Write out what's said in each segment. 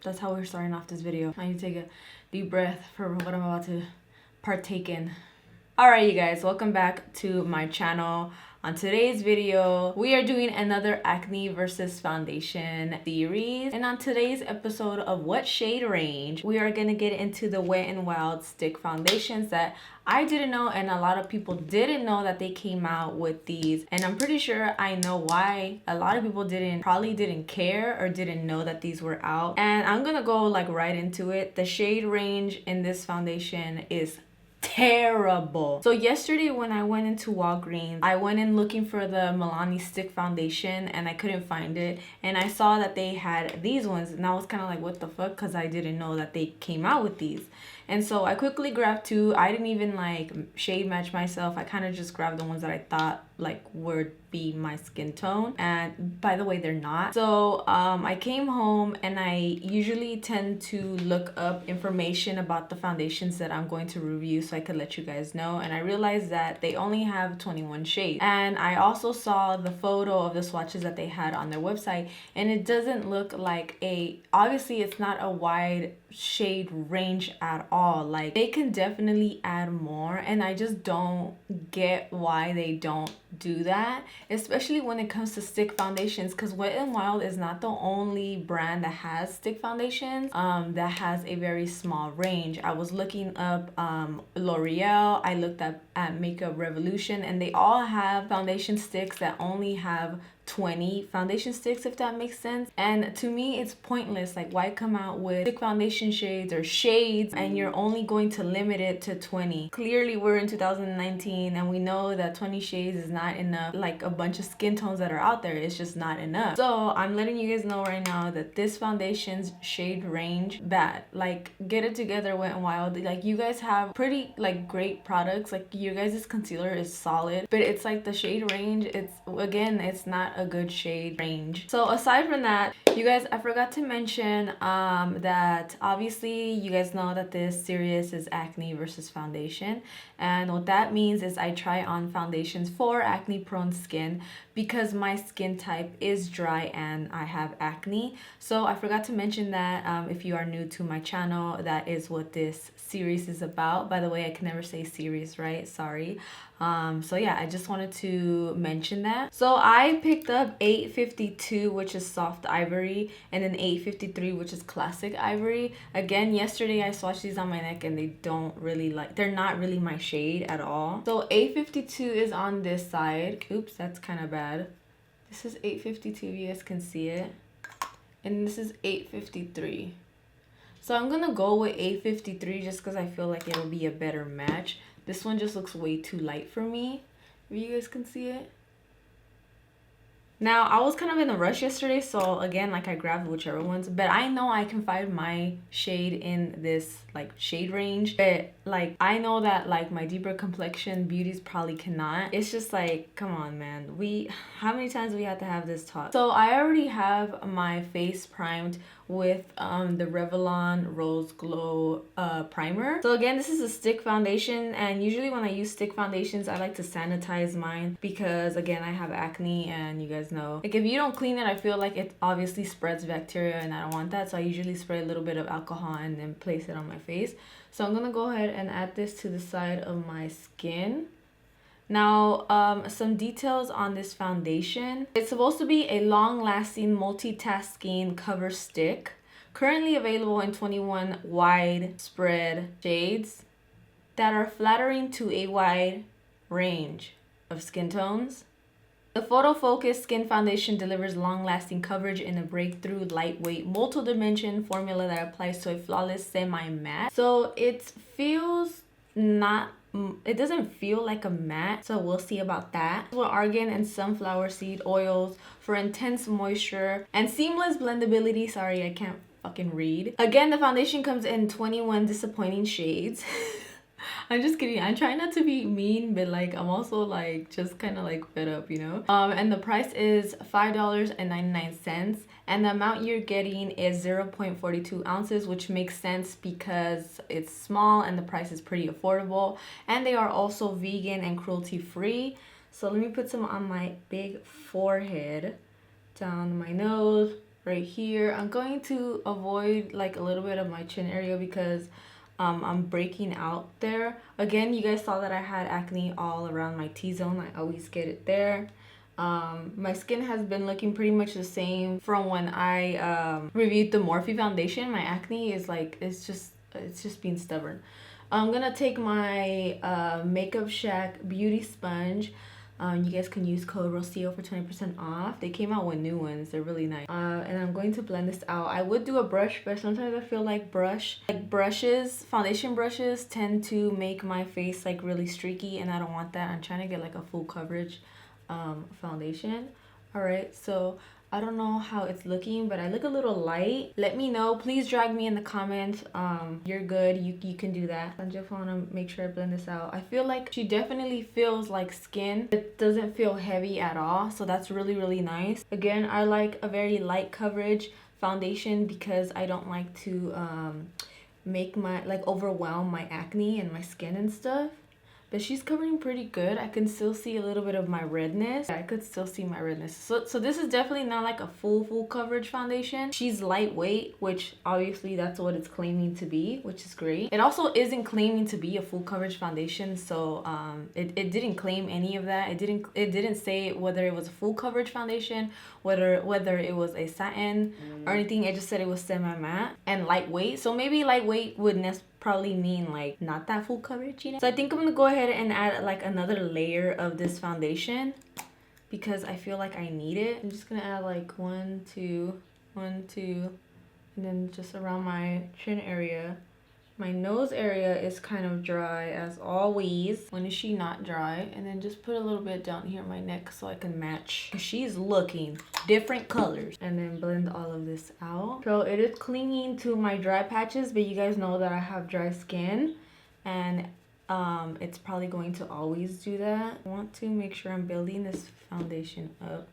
That's how we're starting off this video. I need to take a deep breath for what I'm about to partake in. Alright, you guys, welcome back to my channel. On today's video, we are doing another acne versus foundation series. And on today's episode of What Shade Range, we are going to get into the Wet n Wild stick foundations that I didn't know, and a lot of people didn't know that they came out with these. And I'm pretty sure I know why a lot of people probably didn't care or didn't know that these were out. And I'm going to go like right into it. The shade range in this foundation is terrible. So yesterday when I went into Walgreens, I went in looking for the Milani stick foundation and I couldn't find it, and I saw that they had these ones and I was kind of like, what the fuck, because I didn't know that they came out with these. And so I quickly grabbed two. I didn't even like shade match myself. I kind of just grabbed the ones that I thought like would be my skin tone, and by the way, they're not. So I came home and I usually tend to look up information about the foundations that I'm going to review so I could let you guys know, and I realized that they only have 21 shades. And I also saw the photo of the swatches that they had on their website, and it doesn't look like obviously it's not a wide shade range at all. Like, they can definitely add more, and I just don't get why they don't do that, especially when it comes to stick foundations, because Wet n Wild is not the only brand that has stick foundations that has a very small range. I was looking up L'Oreal, I looked up at Makeup Revolution, and they all have foundation sticks that only have 20 foundation sticks, if that makes sense. And to me, it's pointless. Like, why come out with stick foundation shades or shades and you're only going to limit it to 20? Clearly we're in 2019 and we know that 20 shades is not enough. Like, a bunch of skin tones that are out there, it's just not enough. So I'm letting you guys know right now that this foundation's shade range, bad. Like, get it together, Wet n Wild. Like, you guys have pretty like great products. Like, your guys' concealer is solid, but it's like the shade range, it's not a good shade range. So aside from that, you guys, I forgot to mention that obviously you guys know that this series is acne versus foundation, and what that means is I try on foundations for acne prone skin because my skin type is dry and I have acne. So I forgot to mention that if you are new to my channel, that is what this series is about. By the way, I can never say series, right? Sorry. So yeah, I just wanted to mention that. So I picked up 852, which is soft ivory, and then 853, which is classic ivory. Again, yesterday I swatched these on my neck and they're not really my shade at all. So 852 is on this side. Oops, that's kind of bad. This is 852, you guys can see it. And this is 853. So I'm gonna go with 853 just because I feel like it'll be a better match. This one just looks way too light for me, if you guys can see it. Now, I was kind of in a rush yesterday, so again, like, I grabbed whichever ones, but I know I can find my shade in this like shade range, but like, I know that like my deeper complexion beauties probably cannot. It's just like, come on, man, how many times we have to have this talk? So I already have my face primed with the Revlon Rose Glow primer. So again, this is a stick foundation, and usually when I use stick foundations, I like to sanitize mine because again, I have acne, and you guys know, like, if you don't clean it, I feel like it obviously spreads bacteria, and I don't want that. So I usually spray a little bit of alcohol and then place it on my face. So I'm gonna go ahead and add this to the side of my skin. Now, some details on this foundation. It's supposed to be a long-lasting multitasking cover stick, currently available in 21 widespread shades that are flattering to a wide range of skin tones. The Photo Focus Skin Foundation delivers long-lasting coverage in a breakthrough, lightweight, multi-dimension formula that applies to a flawless semi-matte. So it doesn't feel like a matte, so we'll see about that. With argan and sunflower seed oils for intense moisture and seamless blendability. Sorry, I can't fucking read. Again, the foundation comes in 21 disappointing shades. I'm just kidding. I'm trying not to be mean, but like, I'm also like just kind of like fed up, you know. And the price is $5.99, and the amount you're getting is 0.42 ounces, which makes sense because it's small and the price is pretty affordable, and they are also vegan and cruelty free. So let me put some on my big forehead, down my nose, right here. I'm going to avoid like a little bit of my chin area because I'm breaking out there. Again, you guys saw that I had acne all around my T-zone. I always get it there. My skin has been looking pretty much the same from when I reviewed the Morphe foundation. My acne is like, it's just being stubborn. I'm gonna take my Makeup Shack beauty sponge. You guys can use code Rocio for 20% off. They came out with new ones. They're really nice. And I'm going to blend this out. I would do a brush, but sometimes I feel like foundation brushes tend to make my face like really streaky, and I don't want that. I'm trying to get like a full coverage foundation. All right, so I don't know how it's looking, but I look a little light. Let me know. Please drag me in the comments. You're good. You can do that. I just want to make sure I blend this out. I feel like she definitely feels like skin. It doesn't feel heavy at all, so that's really, really nice. Again, I like a very light coverage foundation because I don't like to make my overwhelm my acne and my skin and stuff. But she's covering pretty good. I can still see a little bit of my redness. I could still see my redness. So this is definitely not like a full coverage foundation. She's lightweight, which obviously that's what it's claiming to be, which is great. It also isn't claiming to be a full coverage foundation, so it didn't claim any of that. It didn't say whether it was a full coverage foundation, whether it was a satin or anything. It just said it was semi-matte and lightweight. So maybe lightweight would probably mean like not that full coverage, you know. So I think I'm gonna go ahead and add like another layer of this foundation because I feel like I need it. I'm just gonna add like 1, 2, 1, 2, and then just around my chin area. My nose area is kind of dry as always. When is she not dry? And then just put a little bit down here on my neck so I can match. She's looking different colors. And then blend all of this out. So it is clinging to my dry patches, but you guys know that I have dry skin. And it's probably going to always do that. I want to make sure I'm building this foundation up.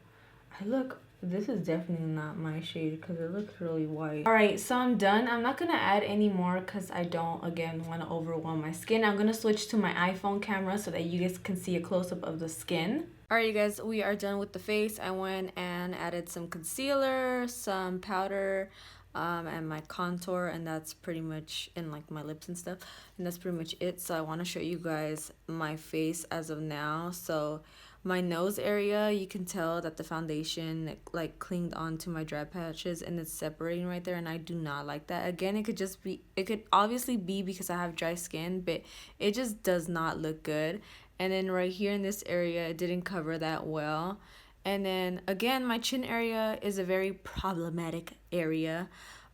This is definitely not my shade because it looks really white. All right, so I'm done. I'm not gonna add any more because I don't, again, want to overwhelm my skin. I'm gonna switch to my iPhone camera so that you guys can see a close-up of the skin. All right, you guys, we are done with the face. I went and added some concealer, some powder, and my contour, and that's pretty much in like my lips and stuff, and that's pretty much it. So I want to show you guys my face as of now. So my nose area, you can tell that the foundation like clinged onto my dry patches and it's separating right there, and I do not like that. Again, it could obviously be because I have dry skin, but it just does not look good. And then right here in this area, it didn't cover that well. And then again, my chin area is a very problematic area.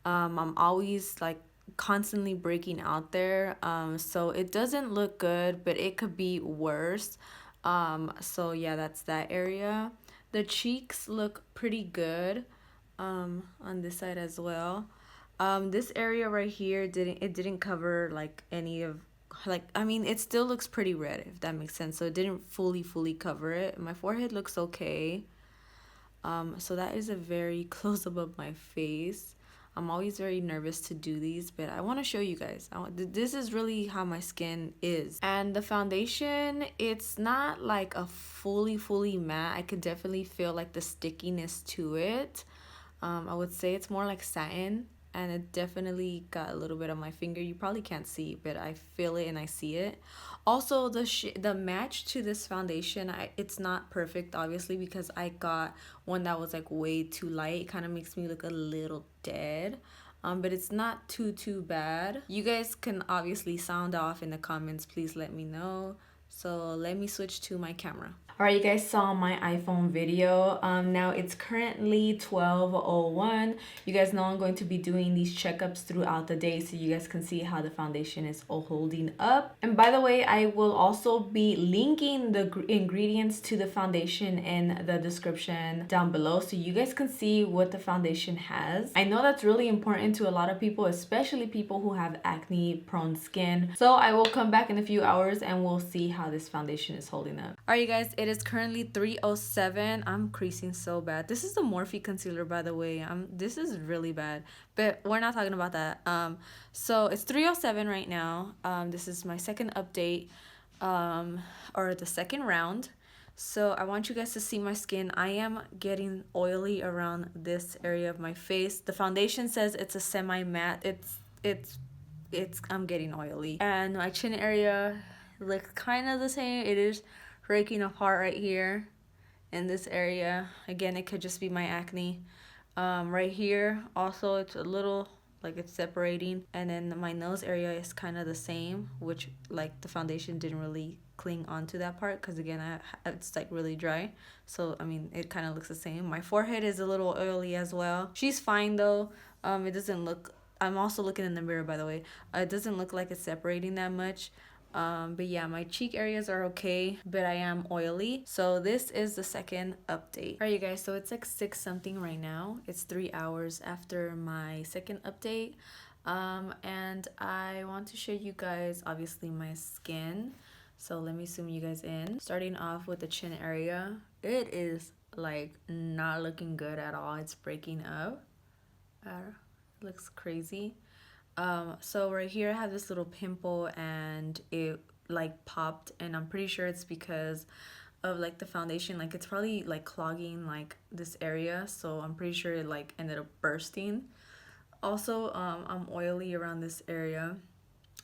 I'm always like constantly breaking out there, so it doesn't look good, but it could be worse. So yeah, that's that area. The cheeks look pretty good on this side as well. This area right here didn't cover like any of, like, I mean, it still looks pretty red, if that makes sense. So it didn't fully cover it. My forehead looks okay. So that is a very close up of my face. I'm always very nervous to do these, but I want to show you guys. This is really how my skin is. And the foundation, it's not like a fully matte. I could definitely feel like the stickiness to it. I would say it's more like satin, and it definitely got a little bit on my finger. You probably can't see, but I feel it and I see it. Also, the match to this foundation, it's not perfect, obviously, because I got one that was like way too light. It kind of makes me look a little dead. But it's not too bad. You guys can obviously sound off in the comments. Please let me know. So let me switch to my camera. Alright, you guys saw my iPhone video. Now it's currently 12:01. You guys know I'm going to be doing these checkups throughout the day so you guys can see how the foundation is all holding up. And by the way, I will also be linking the ingredients to the foundation in the description down below so you guys can see what the foundation has. I know that's really important to a lot of people, especially people who have acne prone skin. So I will come back in a few hours and we'll see how this foundation is holding up. Alright, you guys, it is currently 3:07. I'm creasing so bad. This is the Morphe concealer, by the way. This is really bad, but we're not talking about that. So it's 3:07 right now. This is my second update, or the second round. So I want you guys to see my skin. I am getting oily around this area of my face. The foundation says it's a semi-matte. It's I'm getting oily. And my chin area looks kind of the same. It is breaking apart right here in this area. Again, it could just be my acne. Right here also it's a little like it's separating, and then my nose area is kind of the same, which like the foundation didn't really cling onto that part because again it's like really dry, so I mean it kind of looks the same. My forehead is a little oily as well. She's fine though. It doesn't look, I'm also looking in the mirror by the way, it doesn't look like it's separating that much. But yeah, my cheek areas are okay, but I am oily. So this is the second update. All right, you guys, so it's like 6 something right now. It's 3 hours after my second update. And I want to show you guys obviously my skin. So let me zoom you guys in. Starting off with the chin area, it is like not looking good at all. It's breaking up. Looks crazy. So right here I have this little pimple and it like popped, and I'm pretty sure it's because of like the foundation, like it's probably like clogging like this area, so I'm pretty sure it like ended up bursting. Also I'm oily around this area.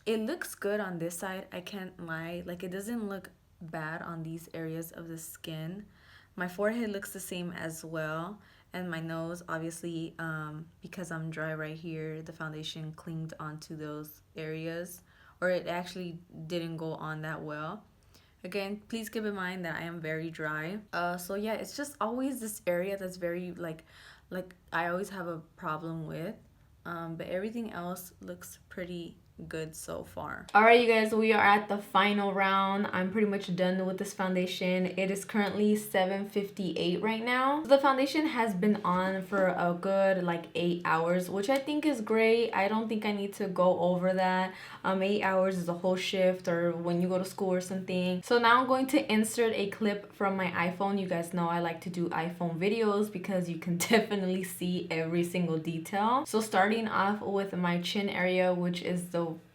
It looks good on this side, I can't lie, like it doesn't look bad on these areas of the skin. My forehead looks the same as well, and my nose obviously because I'm dry right here, the foundation clinged onto those areas, or it actually didn't go on that well. Again, please keep in mind that I am very dry. So yeah, it's just always this area that's very like I always have a problem with, but everything else looks pretty good so far. All right, you guys, we are at the final round. I'm pretty much done with this foundation. It is currently 7:58 right now. The foundation has been on for a good like 8 hours, which I think is great. I don't think I need to go over that. 8 hours is a whole shift, or when you go to school or something. So now I'm going to insert a clip from my iPhone. You guys know I like to do iPhone videos because you can definitely see every single detail. So starting off with my chin area, which is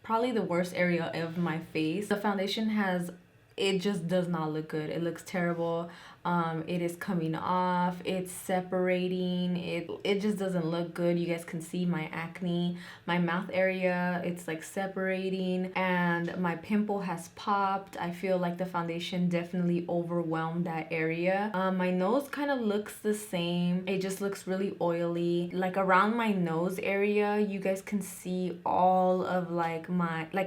probably the worst area of my face. The foundation it just does not look good. It looks terrible. It is coming off, it's separating, it just doesn't look good. You guys can see my acne, my mouth area, it's like separating, and my pimple has popped. I feel like the foundation definitely overwhelmed that area. My nose kind of looks the same. It just looks really oily. Like around my nose area, you guys can see all of like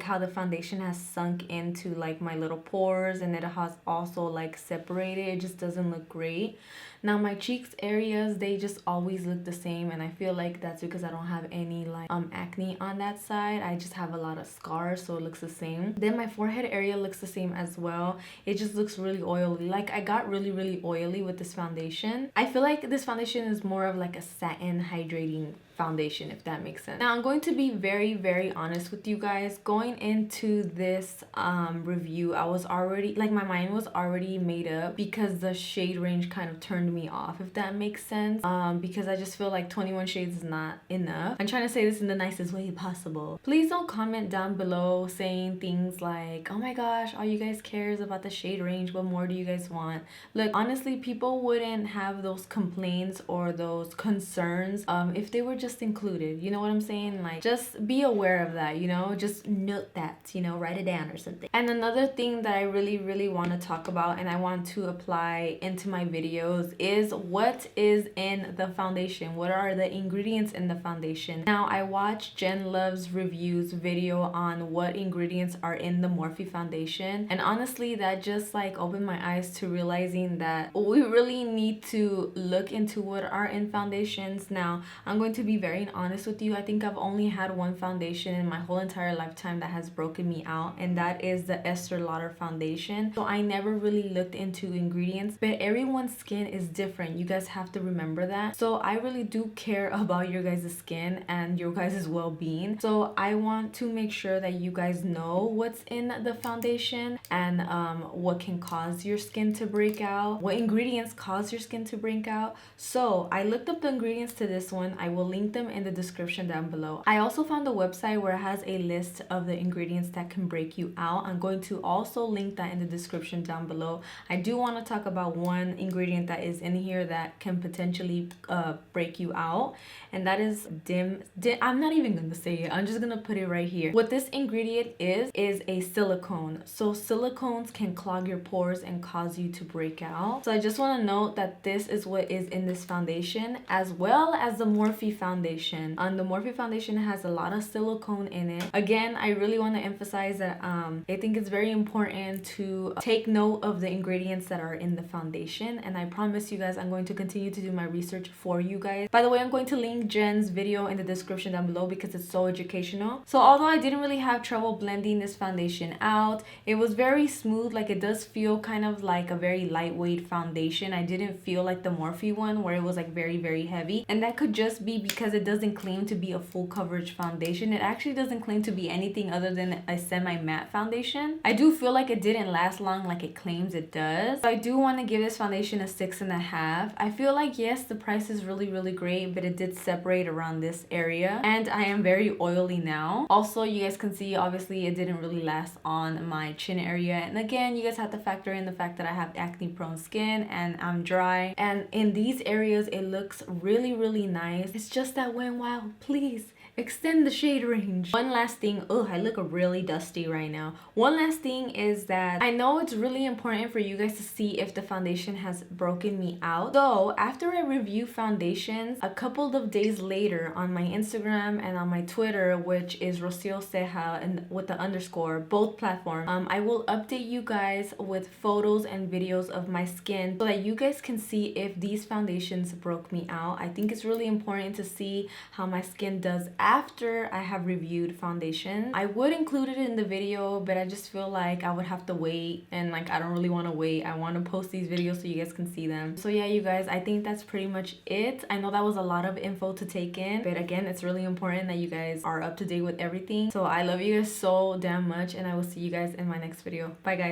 how the foundation has sunk into like my little pores, and it has also like separated. It just doesn't look great. Now my cheeks areas, they just always look the same, and I feel like that's because I don't have any like acne on that side. I just have a lot of scars, so it looks the same. Then my forehead area looks the same as well. It just looks really oily. Like I got really oily with this foundation. I feel like this foundation is more of like a satin hydrating foundation, if that makes sense. Now I'm going to be very honest with you guys. Going into this review, I was already like, my mind was already made up because the shade range kind of turned me off, if that makes sense. Because I just feel like 21 shades is not enough. I'm trying to say this in the nicest way possible. Please don't comment down below saying things like, oh my gosh, all you guys cares about the shade range, what more do you guys want? Look, honestly, people wouldn't have those complaints or those concerns if they were just included. You know what I'm saying? Like, just be aware of that, you know, just note that, you know, write it down or something. And another thing that I really want to talk about, and I want to apply into my videos, is what is in the foundation. What are the ingredients in the foundation? Now I watched Jen Luvs reviews video on what ingredients are in the Morphe foundation, and honestly that just like opened my eyes to realizing that we really need to look into what are in foundations. Now I'm going to be very honest with you. I think I've only had one foundation in my whole entire lifetime that has broken me out, and that is the Estee Lauder foundation. So I never really looked into ingredients, but everyone's skin is different. You guys have to remember that. So I really do care about your guys' skin and your guys' well-being. So I want to make sure that you guys know what's in the foundation and what can cause your skin to break out, what ingredients cause your skin to break out. So I looked up the ingredients to this one. I will link link them in the description down below. I also found a website where it has a list of the ingredients that can break you out. I'm going to also link that in the description down below. I do want to talk about one ingredient that is in here that can potentially break you out, and that is dim. I'm not even gonna say it, I'm just gonna put it right here. What this ingredient is a silicone. So silicones can clog your pores and cause you to break out. So I just want to note that this is what is in this foundation, as well as the Morphe foundation. The Morphe foundation has a lot of silicone in it. Again, I really want to emphasize that I think it's very important to take note of the ingredients that are in the foundation, and I promise you guys I'm going to continue to do my research for you guys. By the way, I'm going to link Jen's video in the description down below because it's so educational. So although I didn't really have trouble blending this foundation out, it was very smooth. Like, it does feel kind of like a very lightweight foundation. I didn't feel like the Morphe one where it was like very heavy, and that could just be because it doesn't claim to be a full coverage foundation. It actually doesn't claim to be anything other than a semi-matte foundation. I do feel like it didn't last long like it claims it does. So I do want to give this foundation a 6.5. I feel like, yes, the price is really great, but it did separate around this area, and I am very oily now. Also, you guys can see obviously it didn't really last on my chin area, and again, you guys have to factor in the fact that I have acne prone skin and I'm dry, and in these areas it looks really nice. It's just that when, wow, please extend the shade range. One last thing, oh, I look really dusty right now. One last thing is that I know it's really important for you guys to see if the foundation has broken me out. So after I review foundations, a couple of days later on my Instagram and on my Twitter, which is Rocio Ceja and with the underscore, both platforms, I will update you guys with photos and videos of my skin so that you guys can see if these foundations broke me out. I think it's really important to see how my skin does after I have reviewed foundation. I would include it in the video, but I just feel like I would have to wait, and like I don't really want to wait. I want to post these videos so you guys can see them. So yeah, you guys, I think that's pretty much it. I know that was a lot of info to take in, but again, it's really important that you guys are up to date with everything. So I love you guys so damn much, and I will see you guys in my next video. Bye guys.